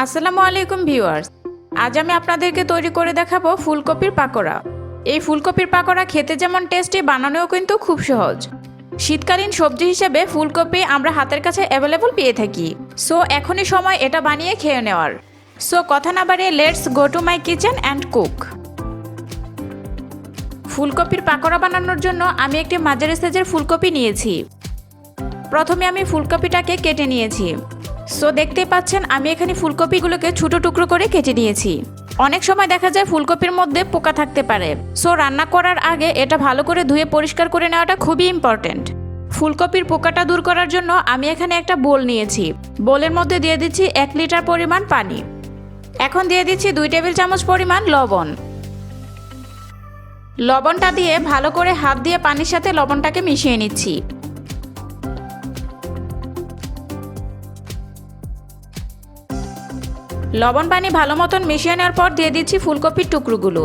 আসসালামু আলাইকুম ভিউয়ার্স, আজ আমি আপনাদেরকে তৈরি করে দেখাবো ফুলকপির পাকোড়া। এই ফুলকপির পাকোড়া খেতে যেমন টেস্টি, বানানোও কিন্তু খুব সহজ। শীতকালীন সবজি হিসেবে ফুলকপি আমরা হাতের কাছে অ্যাভেলেবল পেয়ে থাকি। সো এখনই সময় এটা বানিয়ে খেয়ে নেওয়ার। সো কথা না বাড়িয়ে let's go to my kitchen and cook. ফুলকপির পাকোড়া বানানোর জন্য আমি একটি মাঝারি সাইজের ফুলকপি নিয়েছি। প্রথমে আমি ফুলকপিটাকে কেটে নিয়েছি। সো দেখতেই পাচ্ছেন আমি এখানে ফুলকপিগুলোকে ছোট টুকরো করে কেটে নিয়েছি। অনেক সময় দেখা যায় ফুলকপির মধ্যে পোকা থাকতে পারে। সো রান্না করার আগে এটা ভালো করে ধুয়ে পরিষ্কার করে নেওয়াটা খুবই ইম্পর্টেন্ট। ফুলকপির পোকাটা দূর করার জন্য আমি এখানে একটা বোল নিয়েছি। বোলের মধ্যে দিয়ে দিচ্ছি 1 লিটার পরিমাণ পানি। এখন দিয়ে দিচ্ছি 2 টেবিল চামচ পরিমাণ লবণ। লবণটা দিয়ে ভালো করে হাত দিয়ে পানির সাথে লবণটাকে মিশিয়ে নিচ্ছি। লবণ পানি ভালো মতন মিশিয়ে নেওয়ার পর দিয়ে দিচ্ছি ফুলকপির টুকরোগুলো।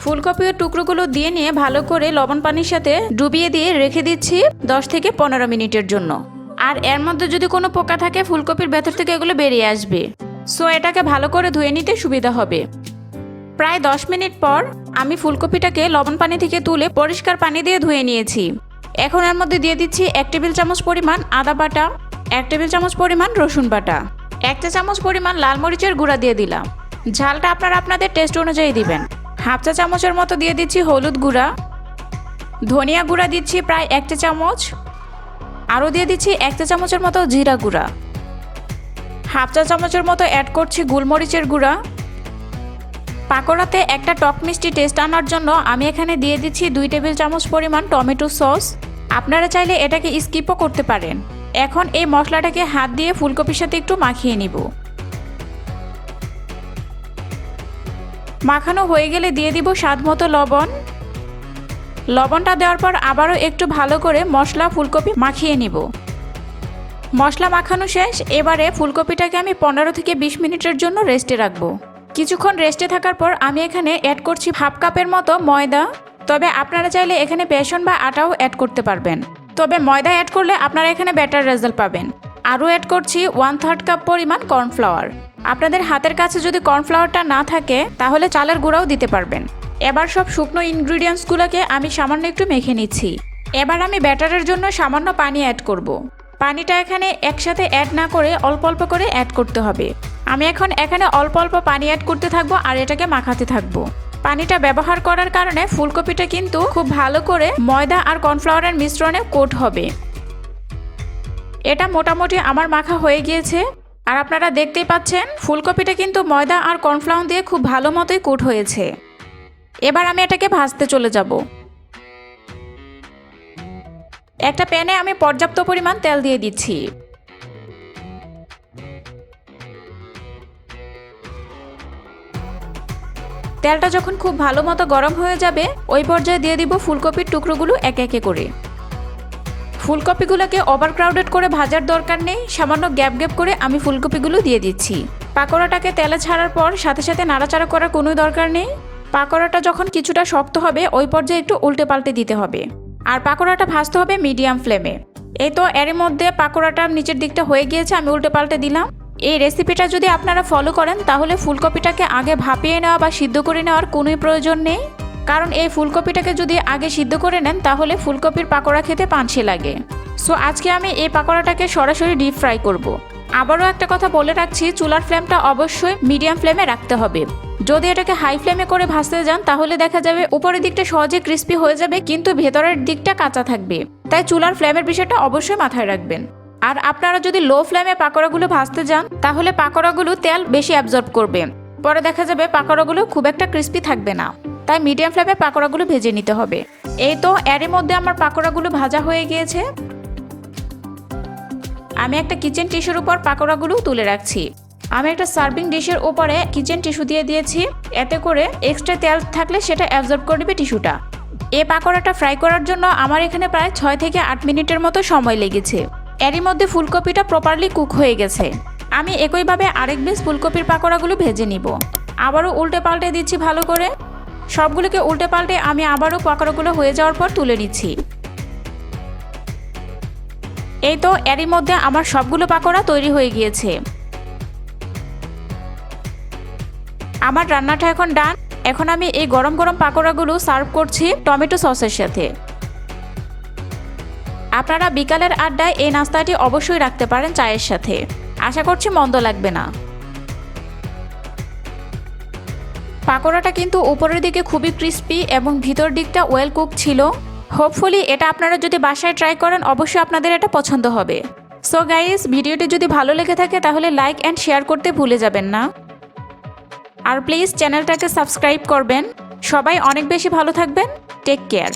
ফুলকপির টুকরোগুলো দিয়ে নিয়ে ভালো করে লবণ পানির সাথে ডুবিয়ে দিয়ে রেখে দিচ্ছি 10 থেকে 15 মিনিটের জন্য। আর এর মধ্যে যদি কোনো পোকা থাকে ফুলকপির ভেতর থেকে এগুলো বেরিয়ে আসবে। সো এটাকে ভালো করে ধুয়ে নিতে সুবিধা হবে। প্রায় 10 মিনিট পর আমি ফুলকপিটাকে লবণ পানি থেকে তুলে পরিষ্কার পানি দিয়ে ধুয়ে নিয়েছি। এখন এর মধ্যে দিয়ে দিচ্ছি 1 টেবিল চামচ পরিমাণ আদা বাটা, 1 টেবিল চামচ পরিমাণ রসুন বাটা, 1 চা চামচ পরিমাণ লাল মরিচের গুঁড়া দিয়ে দিলাম। ঝালটা আপনারা আপনাদের টেস্ট অনুযায়ী দিবেন। 1/2 চা চামচের মতো দিয়ে দিচ্ছি হলুদ গুঁড়া, ধনিয়া গুঁড়া দিচ্ছি প্রায় 1 চা চামচ, আরও দিয়ে দিচ্ছি 1 চা চামচের মতো জিরা গুঁড়া, 1/2 চা চামচের মতো অ্যাড করছি গোলমরিচের গুঁড়া। পাকোড়াতে একটা টক মিষ্টি টেস্ট আনার জন্য আমি এখানে দিয়ে দিচ্ছি 2 টেবিল চামচ পরিমাণ টমেটো সস। আপনারা চাইলে এটাকে স্কিপও করতে পারেন। এখন এই মশলাটাকে হাত দিয়ে ফুলকপির সাথে একটু মাখিয়ে নিব। মাখানো হয়ে গেলে দিয়ে দিব স্বাদ মতো লবণ। লবণটা দেওয়ার পর আবারও একটু ভালো করে মশলা ফুলকপি মাখিয়ে নিব। মশলা মাখানো শেষ। এবারে ফুলকপিটাকে আমি 15 থেকে 20 মিনিটের জন্য রেস্টে রাখবো। কিছুক্ষণ রেস্টে থাকার পর আমি এখানে অ্যাড করছি 1/2 কাপের মতো ময়দা। তবে আপনারা চাইলে এখানে বেসন বা আটাও অ্যাড করতে পারবেন। তবে ময়দা অ্যাড করলে আপনারা এখানে বেটার রেজাল্ট পাবেন। আরও অ্যাড করছি 1/3 কাপ পরিমাণ কর্নফ্লাওয়ার। আপনাদের হাতের কাছে যদি কর্নফ্লাওয়ারটা না থাকে তাহলে চালের গুঁড়াও দিতে পারবেন। এবার সব শুকনো ইনগ্রিডিয়েন্টসগুলোকে আমি সামান্য একটু মেখে নিচ্ছি। এবার আমি ব্যাটারের জন্য সামান্য পানি অ্যাড করব। পানিটা এখানে একসাথে অ্যাড না করে অল্প অল্প করে অ্যাড করতে হবে। আমি এখন এখানে অল্প অল্প পানি অ্যাড করতে থাকবো আর এটাকে মাখাতে থাকবো। পানিটা ব্যবহার করার কারণে ফুলকপিটা কিন্তু খুব ভালো করে ময়দা আর কর্নফ্লাওয়ারের মিশ্রণে কোট হবে। এটা মোটামুটি আমার মাখা হয়ে গিয়েছে। আর আপনারা দেখতেই পাচ্ছেন ফুলকপিটা কিন্তু ময়দা আর কর্নফ্লাওয়ার দিয়ে খুব ভালো মতোই কোট হয়েছে। এবার আমি এটাকে ভাজতে চলে যাব। একটা প্যানে আমি পর্যাপ্ত পরিমাণ তেল দিয়ে দিচ্ছি। তেলটা যখন খুব ভালো মতো গরম হয়ে যাবে ওই পর্যায়ে দিয়ে দিব ফুলকপির টুকরোগুলো একে একে করে। ফুলকপিগুলোকে ওভারক্রাউডেড করে ভাজার দরকার নেই, সামান্য গ্যাপ গ্যাপ করে আমি ফুলকপিগুলো দিয়ে দিচ্ছি। পাকোড়াটাকে তেলে ছাড়ার পর সাথে সাথে নাড়াচাড়া করার কোনো দরকার নেই। পাকোড়াটা যখন কিছুটা শক্ত হবে ওই পর্যায়ে একটু উল্টে পাল্টে দিতে হবে। আর পাকোড়াটা ভাজতে হবে মিডিয়াম ফ্লেমে। এই তো এর মধ্যে পাকোড়াটার নিচের দিকটা হয়ে গিয়েছে, আমি উল্টে পাল্টে দিলাম। এই রেসিপিটা যদি আপনারা ফলো করেন তাহলে ফুলকপিটাকে আগে ভাপিয়ে নেওয়া বা সিদ্ধ করে নেওয়ার কোনোই প্রয়োজন নেই। কারণ এই ফুলকপিটাকে যদি আগে সিদ্ধ করে নেন তাহলে ফুলকপির পাকোড়া খেতে পানসে লাগে। সো আজকে আমি এই পাকোড়াটাকে সরাসরি ডিপ ফ্রাই করব। আবারও একটা কথা বলে রাখছি, চুলার ফ্লেমটা অবশ্যই মিডিয়াম ফ্লেমে রাখতে হবে। যদি এটাকে হাই ফ্লেমে করে ভাজতে যান তাহলে দেখা যাবে উপরের দিকটা সহজে ক্রিস্পি হয়ে যাবে কিন্তু ভেতরের দিকটা কাঁচা থাকবে। তাই চুলার ফ্লেমের বিষয়টা অবশ্যই মাথায় রাখবেন। আর আপনারা যদি লো ফ্লেমে পাকোড়াগুলো ভাজতে যান তাহলে পাকোড়াগুলো তেল বেশি অ্যাবজর্ব করবে। পরে দেখা যাবে পাকোড়াগুলো খুব একটা ক্রিস্পি থাকবে না। তাই মিডিয়াম ফ্লেমে পাকোড়াগুলো ভেজে নিতে হবে। এই তো এরই মধ্যে আমার পাকোড়াগুলো ভাজা হয়ে গিয়েছে। আমি একটা কিচেন টিস্যুর উপর পাকোড়াগুলো তুলে রাখছি। আমি একটা সার্ভিং ডিশের উপরে কিচেন টিস্যু দিয়ে দিয়েছি। এতে করে এক্সট্রা তেল থাকলে সেটা অ্যাবজর্ব করে নেবে টিস্যুটা। এই পাকোড়াটা ফ্রাই করার জন্য আমার এখানে প্রায় 6 থেকে 8 মিনিটের মতো সময় লেগেছে। এরই মধ্যে ফুলকপিটা প্রপারলি কুক হয়ে গেছে। আমি একইভাবে আরেক বেশ ফুলকপির পাকোড়াগুলো ভেজে নিব। আবারও উল্টে পাল্টে দিচ্ছি ভালো করে। সবগুলোকে উল্টে পাল্টে আমি আবারও পাকোড়াগুলো হয়ে যাওয়ার পর তুলে নিচ্ছি। এই তো এরই মধ্যে আমার সবগুলো পাকোড়া তৈরি হয়ে গিয়েছে। আমার রান্নাটা এখন ডান। এখন আমি এই গরম গরম পাকোড়াগুলো সার্ভ করছি টমেটো সসের সাথে। আপনারা বিকালের আড্ডায় এই নাস্তাটি অবশ্যই রাখতে পারেন চায়ের সাথে। আশা করছি মন্দ লাগবে না। পাকোড়াটা কিন্তু উপরের দিকে খুবই ক্রিস্পি এবং ভিতর দিকটা ওয়েল কুক ছিল। হোপফুলি এটা আপনারা যদি বাসায় ট্রাই করেন অবশ্যই আপনাদের এটা পছন্দ হবে। সো গাইস, ভিডিওটি যদি ভালো লেগে থাকে তাহলে লাইক অ্যান্ড শেয়ার করতে ভুলে যাবেন না। আর প্লিজ চ্যানেলটাকে সাবস্ক্রাইব করবেন। সবাই অনেক বেশি ভালো থাকবেন। Take care.